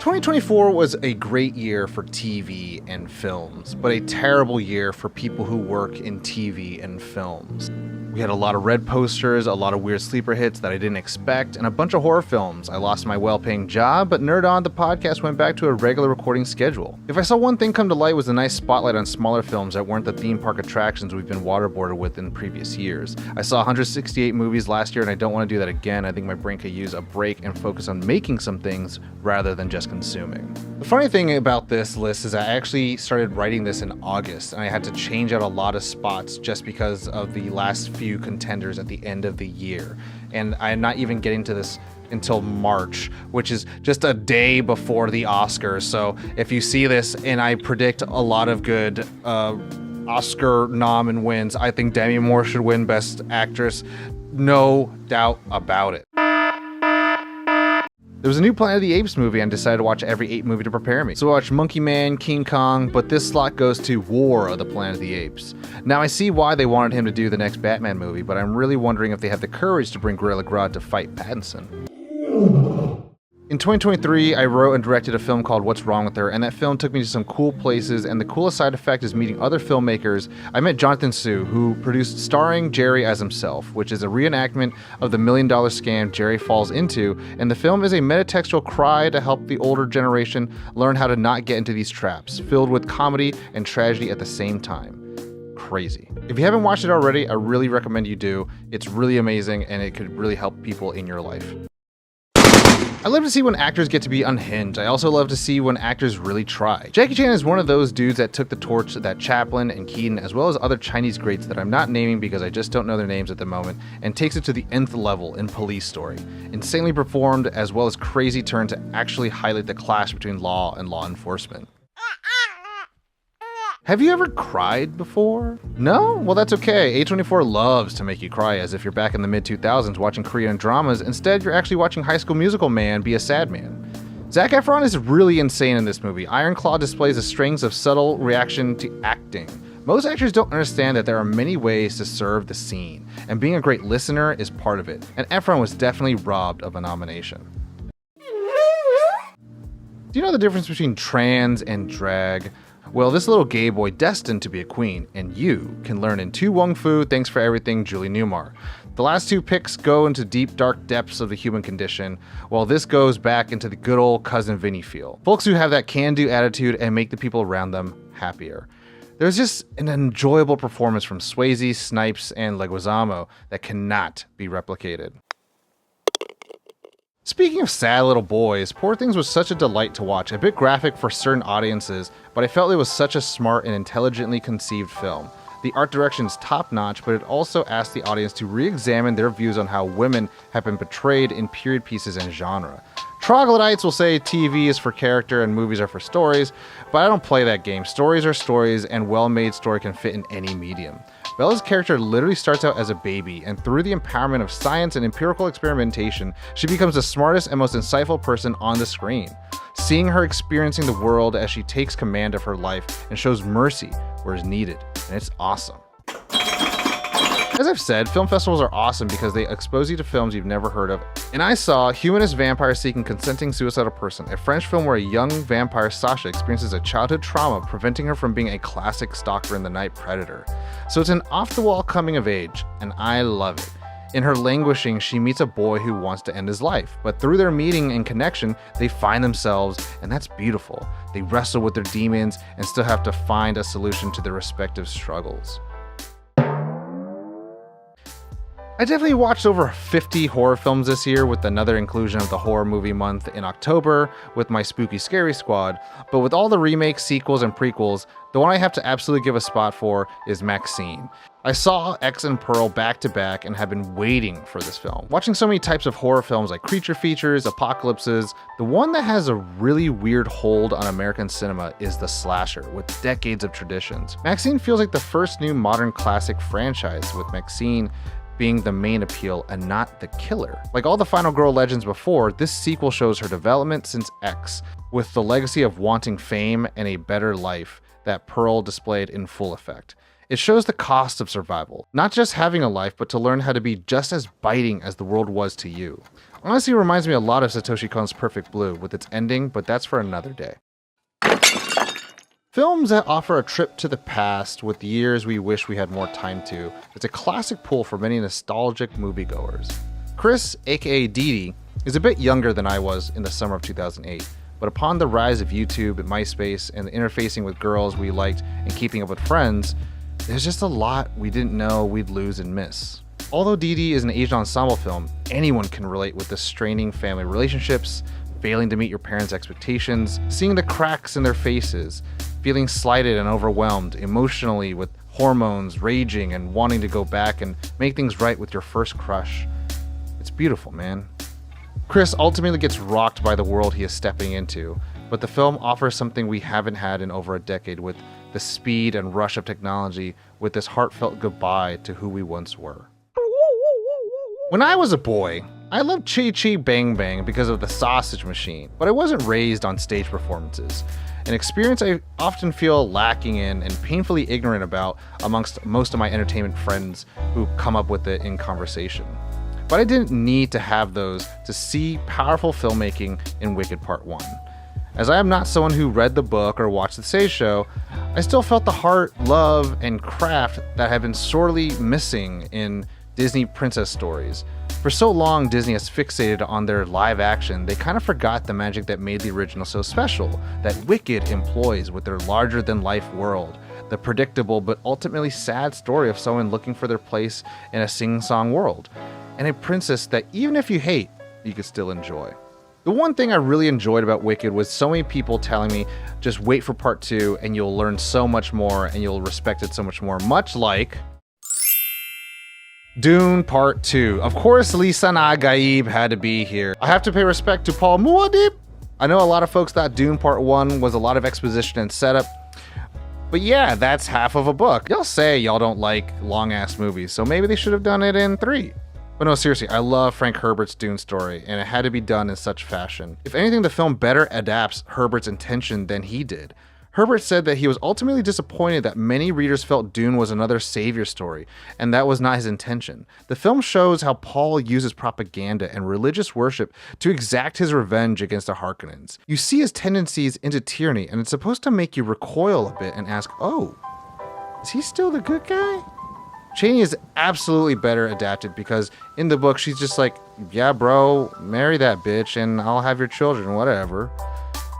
2024 was a great year for TV and films, but a terrible year for people who work in TV and films. We had a lot of red posters, a lot of weird sleeper hits that I didn't expect, and a bunch of horror films. I lost my well-paying job, but Nerd On, the podcast, went back to a regular recording schedule. If I saw one thing come to light, was a nice spotlight on smaller films that weren't the theme park attractions we've been waterboarded with in previous years. I saw 168 movies last year, and I don't want to do that again. I think my brain could use a break and focus on making some things rather than just consuming. The funny thing about this list is I actually started writing this in August, and I had to change out a lot of spots just because of the last few contenders at the end of the year. And I'm not even getting to this until March, which is just a day before the Oscars. So if you see this and I predict a lot of good Oscar nom and wins, I think Demi Moore should win Best Actress. No doubt about it. There was a new Planet of the Apes movie and decided to watch every ape movie to prepare me. So I watched Monkey Man, King Kong, but this slot goes to War of the Planet of the Apes. Now I see why they wanted him to do the next Batman movie, but I'm really wondering if they have the courage to bring Gorilla Grodd to fight Pattinson. In 2023, I wrote and directed a film called What's Wrong With Her, and that film took me to some cool places, and the coolest side effect is meeting other filmmakers. I met Jonathan Su, who produced Starring Jerry as Himself, which is a reenactment of the $1 million scam Jerry falls into, and the film is a metatextual cry to help the older generation learn how to not get into these traps, filled with comedy and tragedy at the same time. Crazy. If you haven't watched it already, I really recommend you do. It's really amazing, and it could really help people in your life. I love to see when actors get to be unhinged. I also love to see when actors really try. Jackie Chan is one of those dudes that took the torch that Chaplin and Keaton, as well as other Chinese greats that I'm not naming because I just don't know their names at the moment, and takes it to the nth level in Police Story. Insanely performed, as well as crazy turn to actually highlight the clash between law and law enforcement. Have you ever cried before? No? Well, that's okay. A24 loves to make you cry as if you're back in the mid-2000s watching Korean dramas. Instead, you're actually watching High School Musical Man be a sad man. Zac Efron is really insane in this movie. Iron Claw displays the strengths of subtle reaction to acting. Most actors don't understand that there are many ways to serve the scene, and being a great listener is part of it, and Efron was definitely robbed of a nomination. Do you know the difference between trans and drag? Well, this little gay boy destined to be a queen, and you can learn in Tu Wong Fu, Thanks for Everything, Julie Newmar. The last two picks go into deep, dark depths of the human condition, while this goes back into the good old Cousin Vinny feel. Folks who have that can-do attitude and make the people around them happier. There's just an enjoyable performance from Swayze, Snipes, and Leguizamo that cannot be replicated. Speaking of sad little boys, Poor Things was such a delight to watch, a bit graphic for certain audiences, but I felt it was such a smart and intelligently conceived film. The art direction is top-notch, but it also asked the audience to re-examine their views on how women have been portrayed in period pieces and genre. Troglodytes will say TV is for character and movies are for stories, but I don't play that game. Stories are stories, and well-made story can fit in any medium. Bella's character literally starts out as a baby, and through the empowerment of science and empirical experimentation, she becomes the smartest and most insightful person on the screen. Seeing her experiencing the world as she takes command of her life and shows mercy where is needed, and it's awesome. As I've said, film festivals are awesome because they expose you to films you've never heard of. And I saw Humanist Vampire Seeking Consenting Suicidal Person, a French film where a young vampire, Sasha, experiences a childhood trauma preventing her from being a classic stalker in the night predator. So it's an off-the-wall coming of age, and I love it. In her languishing, she meets a boy who wants to end his life, but through their meeting and connection, they find themselves, and that's beautiful. They wrestle with their demons and still have to find a solution to their respective struggles. I definitely watched over 50 horror films this year, with another inclusion of the horror movie month in October with my Spooky Scary Squad, but with all the remakes, sequels, and prequels, the one I have to absolutely give a spot for is Maxine. I saw X and Pearl back to back and have been waiting for this film. Watching so many types of horror films like creature features, apocalypses, the one that has a really weird hold on American cinema is the slasher, with decades of traditions. Maxine feels like the first new modern classic franchise, with Maxine being the main appeal and not the killer. Like all the Final Girl legends before, this sequel shows her development since X, with the legacy of wanting fame and a better life that Pearl displayed in full effect. It shows the cost of survival, not just having a life, but to learn how to be just as biting as the world was to you. Honestly, it reminds me a lot of Satoshi Kon's Perfect Blue with its ending, but that's for another day. Films that offer a trip to the past with years we wish we had more time to, it's a classic pull for many nostalgic moviegoers. Chris, aka Didi, is a bit younger than I was in the summer of 2008. But upon the rise of YouTube and MySpace and the interfacing with girls we liked and keeping up with friends, there's just a lot we didn't know we'd lose and miss. Although DD is an aged ensemble film, anyone can relate with the straining family relationships, failing to meet your parents' expectations, seeing the cracks in their faces, feeling slighted and overwhelmed emotionally with hormones raging and wanting to go back and make things right with your first crush. It's beautiful, man. Chris ultimately gets rocked by the world he is stepping into, but the film offers something we haven't had in over a decade with the speed and rush of technology with this heartfelt goodbye to who we once were. When I was a boy, I loved Chi Chi Bang Bang because of the sausage machine, but I wasn't raised on stage performances, an experience I often feel lacking in and painfully ignorant about amongst most of my entertainment friends who come up with it in conversation. But I didn't need to have those to see powerful filmmaking in Wicked Part 1. As I am not someone who read the book or watched the Say Show, I still felt the heart, love, and craft that had been sorely missing in Disney princess stories. For so long, Disney has fixated on their live action, they kind of forgot the magic that made the original so special, that Wicked employs with their larger-than-life world, the predictable but ultimately sad story of someone looking for their place in a sing-song world, and a princess that even if you hate, you could still enjoy. The one thing I really enjoyed about Wicked was so many people telling me, just wait for part 2 and you'll learn so much more and you'll respect it so much more, much like Dune Part 2. Of course, Lisa Nagaib had to be here. I have to pay respect to Paul Muad'Dib. I know a lot of folks thought Dune Part 1 was a lot of exposition and setup, but yeah, that's half of a book. Y'all say y'all don't like long-ass movies, so maybe they should have done it in 3. But no, seriously, I love Frank Herbert's Dune story, and it had to be done in such fashion. If anything, the film better adapts Herbert's intention than he did. Herbert said that he was ultimately disappointed that many readers felt Dune was another savior story, and that was not his intention. The film shows how Paul uses propaganda and religious worship to exact his revenge against the Harkonnens. You see his tendencies into tyranny, and it's supposed to make you recoil a bit and ask, oh, is he still the good guy? Chani is absolutely better adapted because in the book, she's just like, yeah, bro, marry that bitch and I'll have your children, whatever.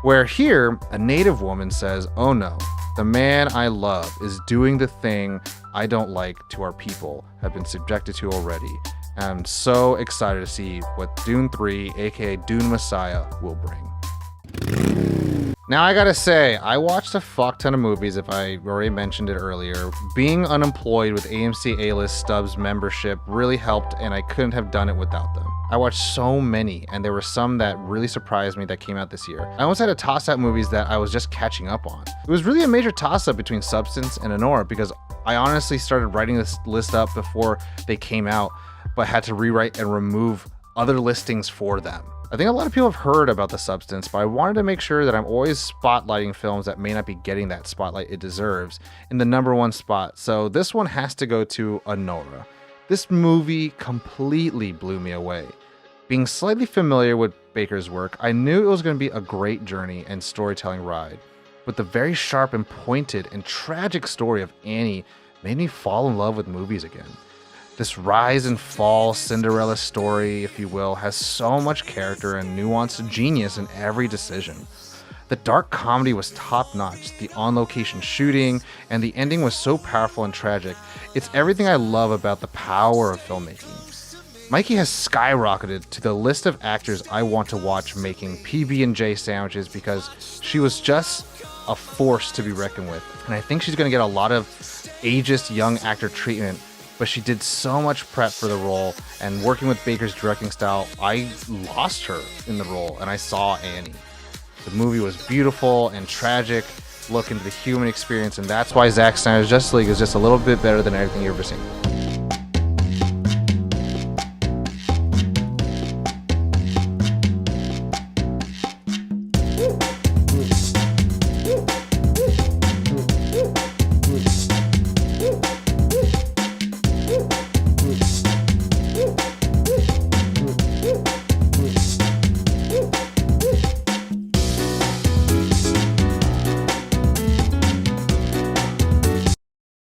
Where here, a native woman says, oh no, the man I love is doing the thing I don't like to our people have been subjected to already. And I'm so excited to see what Dune 3, aka Dune Messiah, will bring. Now I gotta say, I watched a fuck ton of movies if I already mentioned it earlier. Being unemployed with AMC A-List Stubs membership really helped and I couldn't have done it without them. I watched so many and there were some that really surprised me that came out this year. I almost had to toss out movies that I was just catching up on. It was really a major toss-up between Substance and Anora because I honestly started writing this list up before they came out, but had to rewrite and remove other listings for them. I think a lot of people have heard about The Substance, but I wanted to make sure that I'm always spotlighting films that may not be getting that spotlight it deserves in the #1 spot. So this one has to go to Anora. This movie completely blew me away. Being slightly familiar with Baker's work, I knew it was going to be a great journey and storytelling ride. But the very sharp and pointed and tragic story of Annie made me fall in love with movies again. This rise and fall Cinderella story, if you will, has so much character and nuanced genius in every decision. The dark comedy was top-notch, the on-location shooting, and the ending was so powerful and tragic. It's everything I love about the power of filmmaking. Mikey has skyrocketed to the list of actors I want to watch making PB&J sandwiches because she was just a force to be reckoned with. And I think she's going to get a lot of ageist young actor treatment, but she did so much prep for the role, and working with Baker's directing style, I lost her in the role and I saw Annie. The movie was beautiful and tragic, look into the human experience, and that's why Zack Snyder's Justice League is just a little bit better than everything you've ever seen.